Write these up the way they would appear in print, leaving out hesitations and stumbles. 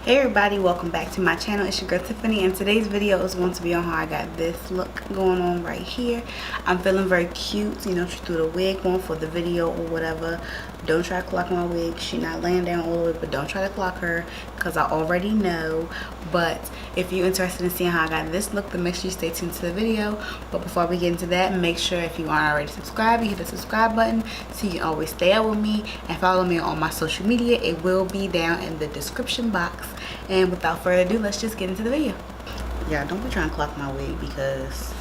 Hey everybody, welcome back to my channel. It's your girl Tiffany, and today's video is going to be on how I got this look going on right here. I'm feeling very cute. You know, she threw the wig on for the video or whatever. Don't try to clock my wig. She's not laying down all the way, but don't try to clock her because I already know. But if you're interested in seeing how I got this look, then make sure you stay tuned to the video. But before we get into that, make sure if you aren't already subscribed, you hit the subscribe button so you can always stay up with me and follow me on my social media. It will be down in the description box. And without further ado, let's just get into the video. Yeah, don't be trying to clock my wig because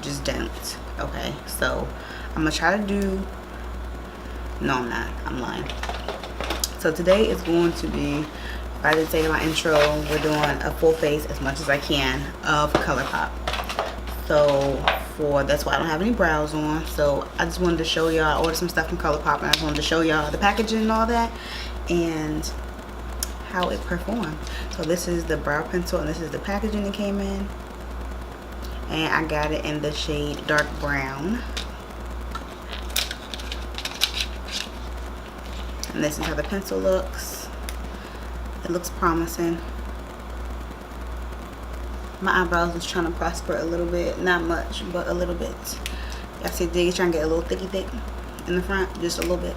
just don't. Okay, so I'm gonna try to do, no I'm not, I'm lying. So today is going to be, if I did say in my intro, we're doing a full face as much as I can of Colourpop. So that's why I don't have any brows on. So I just wanted to show y'all, I ordered some stuff from Colourpop and I just wanted to show y'all the packaging and all that and how it performed. So this is the brow pencil and this is the packaging it came in, and I got it in the shade dark brown, and this is how the pencil looks. It looks promising. My eyebrows was trying to prosper a little bit, not much but a little bit. I see Diggy's trying to get a little thick in the front, just a little bit.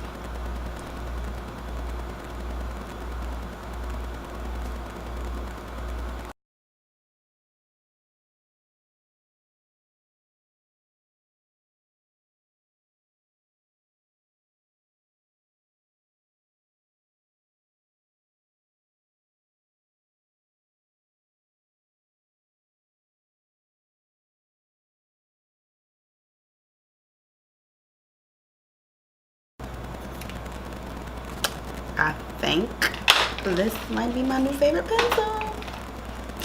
I think this might be my new favorite pencil.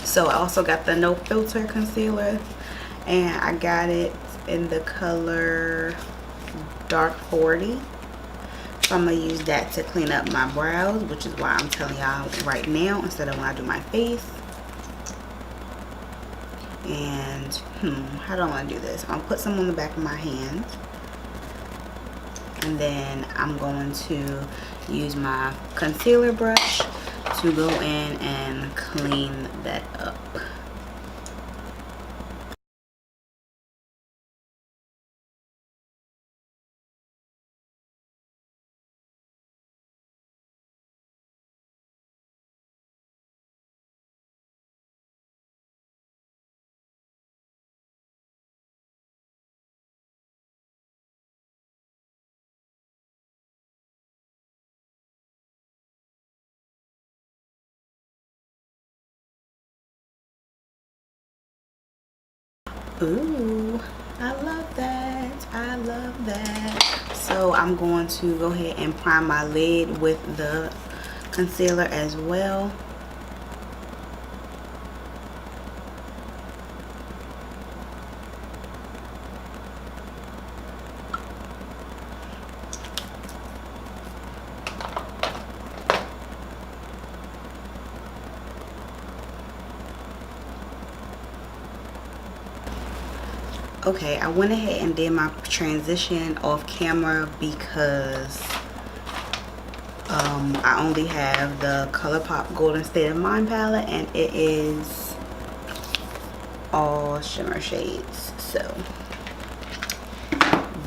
So I also got the no filter concealer, and I got it in the color dark 40. So I'm gonna use that to clean up my brows, which is why I'm telling y'all right now instead of when I do my face. And how do I want to do this? I'm gonna put some on the back of my hand, and then I'm going to use my concealer brush to go in and clean that up. Ooh, I love that. I love that. So I'm going to go ahead and prime my lid with the concealer as well. Okay, I went ahead and did my transition off camera because I only have the Colourpop Golden State of Mind palette, and it is all shimmer shades. So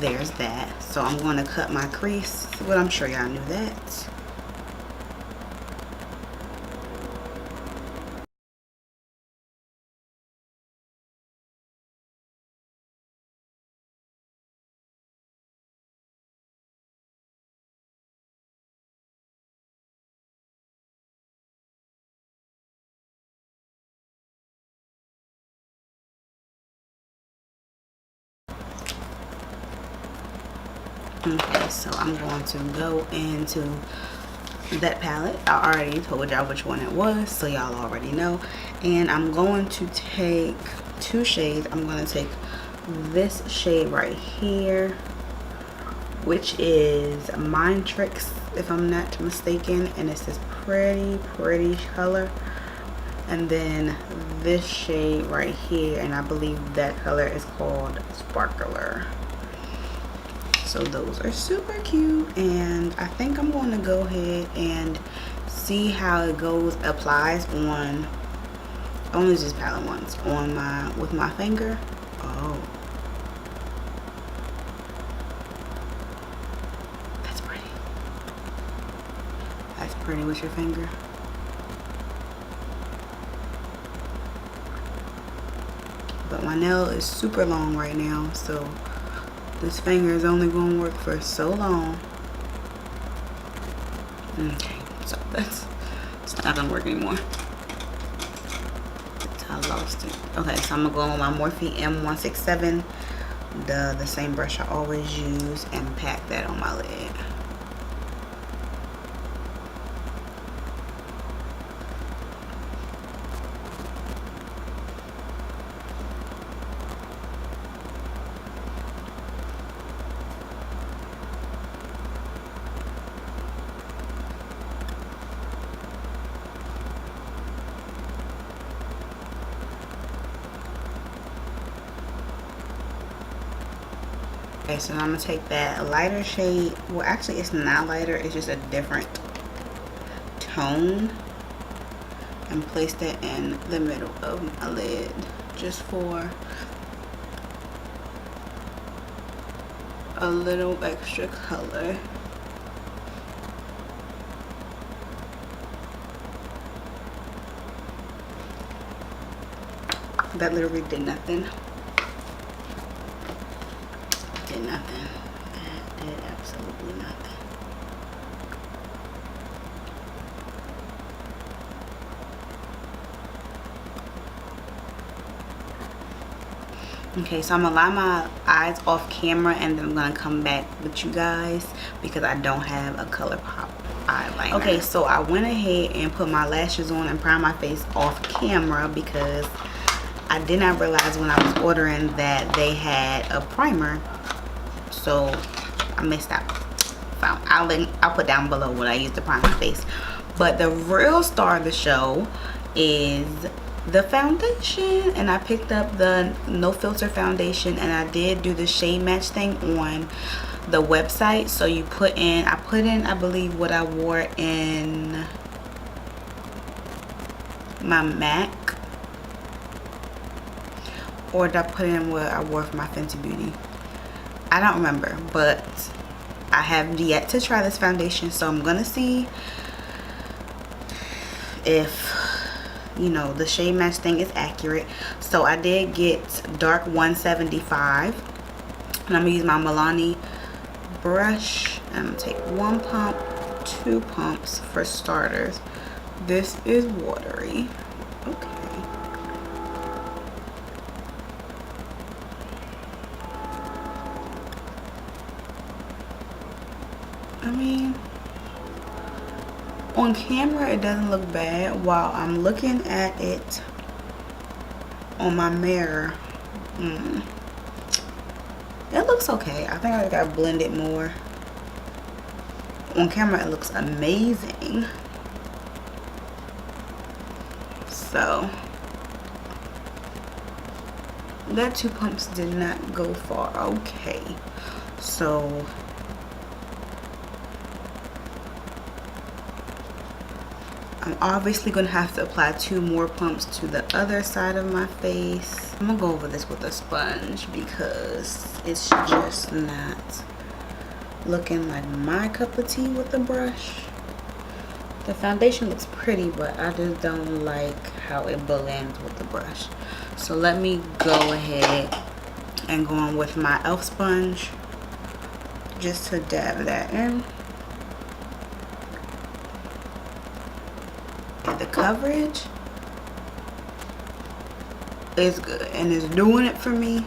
there's that. So I'm going to cut my crease. Well, I'm sure y'all knew that. Okay, so I'm going to go into that palette. I already told y'all which one it was, so y'all already know. And I'm going to take two shades. I'm going to take this shade right here, which is Mind Tricks, if I'm not mistaken, and it's this pretty color. And then this shade right here, and I believe that color is called Sparkler. So those are super cute, and I think I'm going to go ahead and see how it goes, applies on, I only use this palette once, on my, with my finger. Oh, that's pretty. That's pretty with your finger. But my nail is super long right now, so this finger is only going to work for so long. Okay, so it's not gonna work anymore. I lost it. Okay, so I'm gonna go on my Morphe M167, the same brush I always use, and pack that on my lid. Okay, so I'm gonna take that lighter shade, well actually it's not lighter, it's just a different tone, and place that in the middle of my lid just for a little extra color. That literally did nothing. Did nothing. That did absolutely nothing. Okay, so I'm gonna line my eyes off camera, and then I'm gonna come back with you guys because I don't have a Colourpop eyeliner. Okay, so I went ahead and put my lashes on and primed my face off camera because I did not realize when I was ordering that they had a primer, so I missed out. I'll put down below what I used to prime my face. But the real star of the show is the foundation, and I picked up the no filter foundation, and I did do the shade match thing on the website. So you put in, I believe what I wore in my MAC, or did I put in what I wore for my Fenty Beauty? I don't remember, but I have yet to try this foundation, so I'm gonna see if, you know, the shade match thing is accurate. So I did get dark 175, and I'm gonna use my Milani brush. I'm gonna take 1 pump, 2 pumps for starters. This is watery. Okay. I mean, on camera it doesn't look bad. While I'm looking at it on my mirror, it looks okay. I think I gotta blend it more. On camera it looks amazing. So that 2 pumps did not go far. Okay, so I'm obviously gonna have to apply 2 more pumps to the other side of my face. I'm gonna go over this with a sponge because it's just not looking like my cup of tea with the brush. The foundation looks pretty, but I just don't like how it blends with the brush. So let me go ahead and go on with my e.l.f. sponge just to dab that in. The coverage is good and it's doing it for me.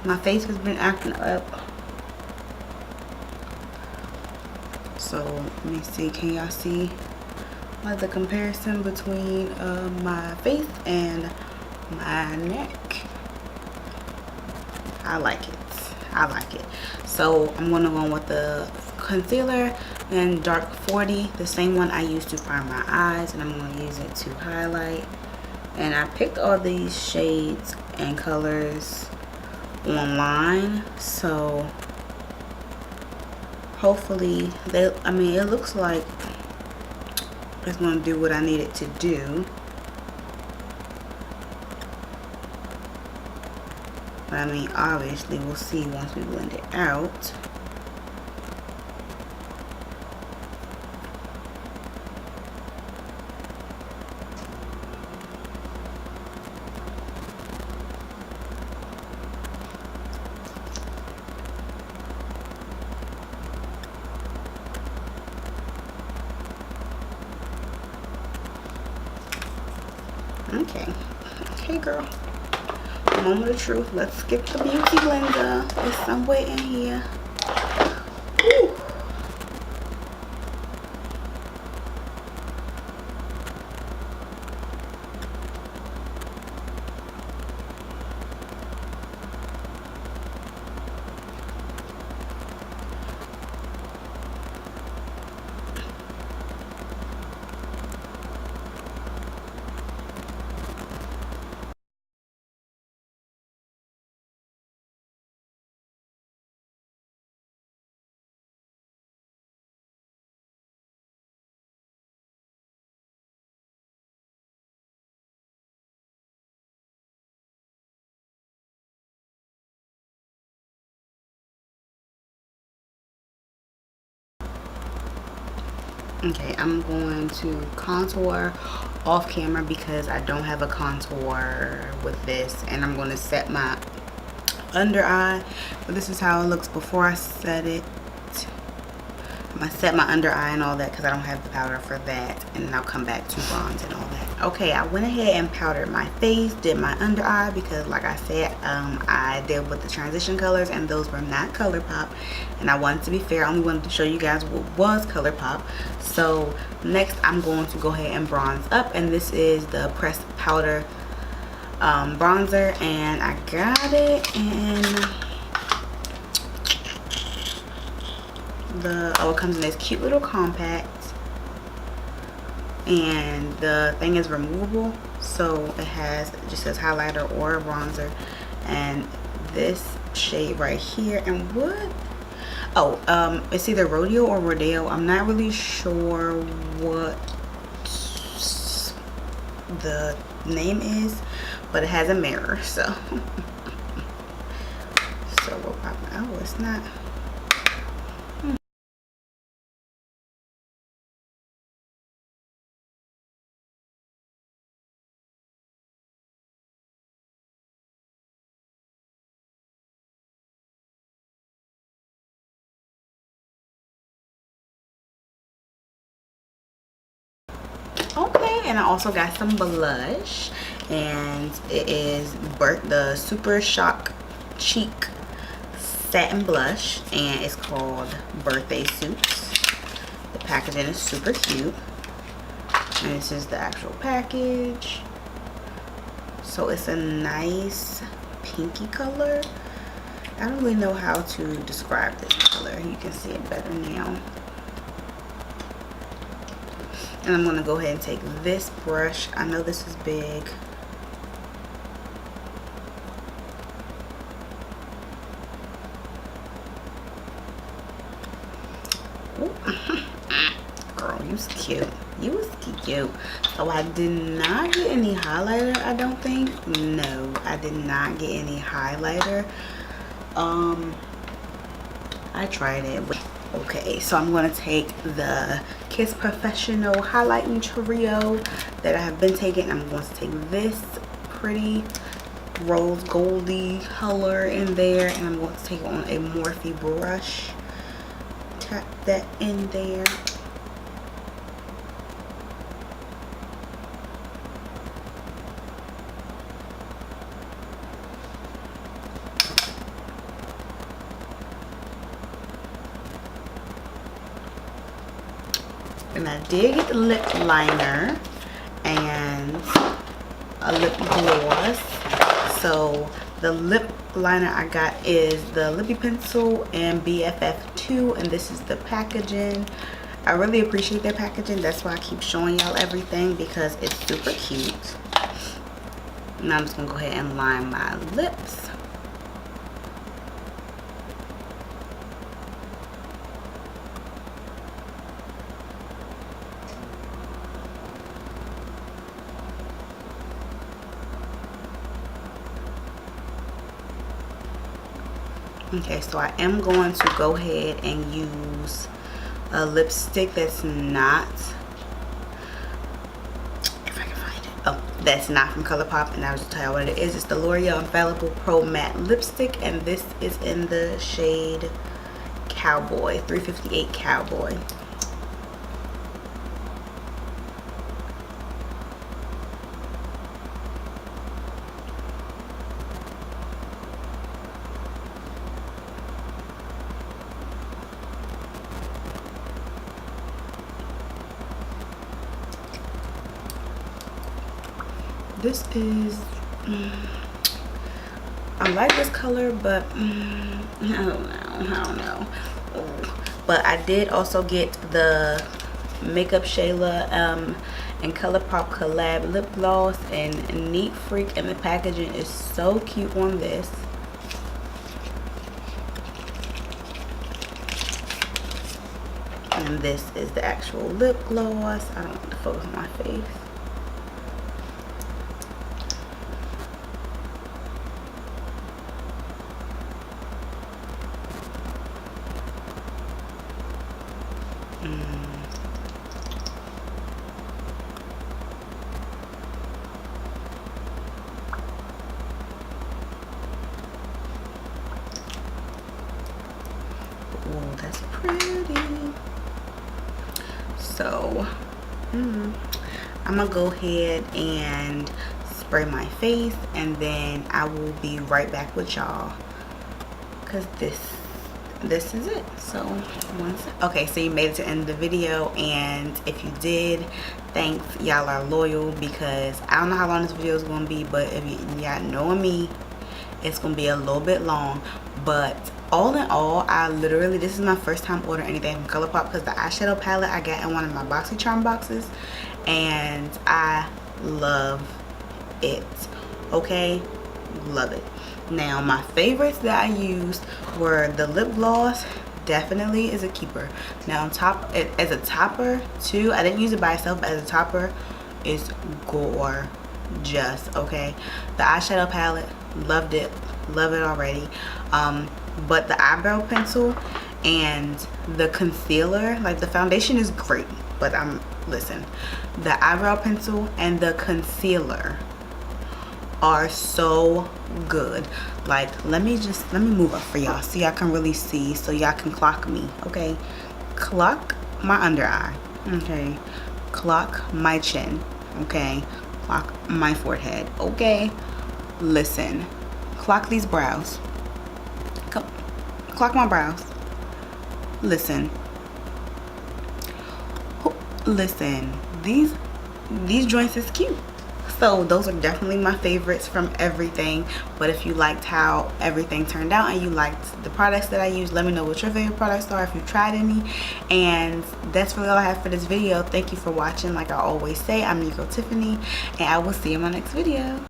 My face has been acting up, so let me see, can y'all see like the comparison between my face and my neck? I like it. I like it. So I'm gonna go on with the concealer and dark 40, the same one I used to prime my eyes, and I'm going to use it to highlight. And I picked all these shades and colors online, so hopefully they, I mean, it looks like It's going to do what I need it to do. But I mean, obviously, we'll see once we blend it out. Okay. Okay, girl. Moment of truth. Let's skip the beauty blender. It's somewhere in here. Woo. Okay, I'm going to contour off camera because I don't have a contour with this, and I'm going to set my under eye. But this is how it looks before I set it. I'm going to set my under eye and all that because I don't have the powder for that, and then I'll come back to bronze and all that. Okay, I went ahead and powdered my face, did my under eye because like I said, I did with the transition colors and those were not Colourpop, and I wanted to be fair. I only wanted to show you guys what was Colourpop. So next I'm going to go ahead and bronze up, and this is the pressed powder bronzer, and I got it in it comes in this cute little compact, and the thing is removable, so it just says highlighter or bronzer, and this shade right here, and it's either rodeo or rodeo. I'm not really sure what the name is, but it has a mirror, so we'll pop it. Oh, it's not. Okay, and I also got some blush, and it is the Super Shock Cheek Satin Blush, and it's called Birthday Suits. The packaging is super cute, and this is the actual package. So it's a nice pinky color. I don't really know how to describe this color. You can see it better now. And I'm going to go ahead and take this brush. I know this is big. Girl, you was cute. You was cute. So I did not get any highlighter, I don't think. No, I did not get any highlighter. I tried it. Okay, so I'm going to take the Kiss Professional Highlighting Trio that I have been taking. I'm going to take this pretty rose goldy color in there, and I'm going to take it on a Morphe brush. Tap that in there. And I did get the lip liner and a lip gloss. So the lip liner I got is the Lippy Pencil and BFF2, and this is the packaging. I really appreciate their packaging. That's why I keep showing y'all everything, because it's super cute. Now I'm just gonna go ahead and line my lips. Okay, so I am going to go ahead and use a lipstick that's not, if I can find it, oh, that's not from Colourpop, and I'll just tell you what it is. It's the L'Oreal Infallible Pro Matte Lipstick, and this is in the shade Cowboy, 358 Cowboy. This is, I like this color, but I don't know. But I did also get the Makeup Shayla and Colourpop collab lip gloss and Neat Freak, and the packaging is so cute on this. And this is the actual lip gloss. I don't want to focus on my face. Oh, that's pretty. So I'm gonna go ahead and spray my face, and then I will be right back with y'all, because this is it. So okay, so you made it to the end of the video, and if you did, thanks. Y'all are loyal, because I don't know how long this video is gonna be, but if y'all know me, it's gonna be a little bit long. But all in all, I literally, this is my first time ordering anything from Colourpop, because the eyeshadow palette I got in one of my BoxyCharm boxes, and I love it. Okay, love it. Now, my favorites that I used were the lip gloss. Definitely is a keeper. Now, as a topper too, I didn't use it by itself, but as a topper, it's gorgeous. Okay, the eyeshadow palette, loved it, love it already. But the eyebrow pencil and the concealer, like the foundation is great, but listen, the eyebrow pencil and the concealer are so good. Like, let me move up for y'all so y'all can really see, so y'all can clock me. Okay, clock my under eye. Okay, clock my chin. Okay, clock my forehead. Okay, listen, clock these brows. Clock my brows. Listen, these joints is cute. So those are definitely my favorites from everything. But if you liked how everything turned out and you liked the products that I used, let me know what your favorite products are, if you've tried any. And that's really all I have for this video. Thank you for watching. Like I always say, I'm your girl Tiffany, and I will see you in my next video.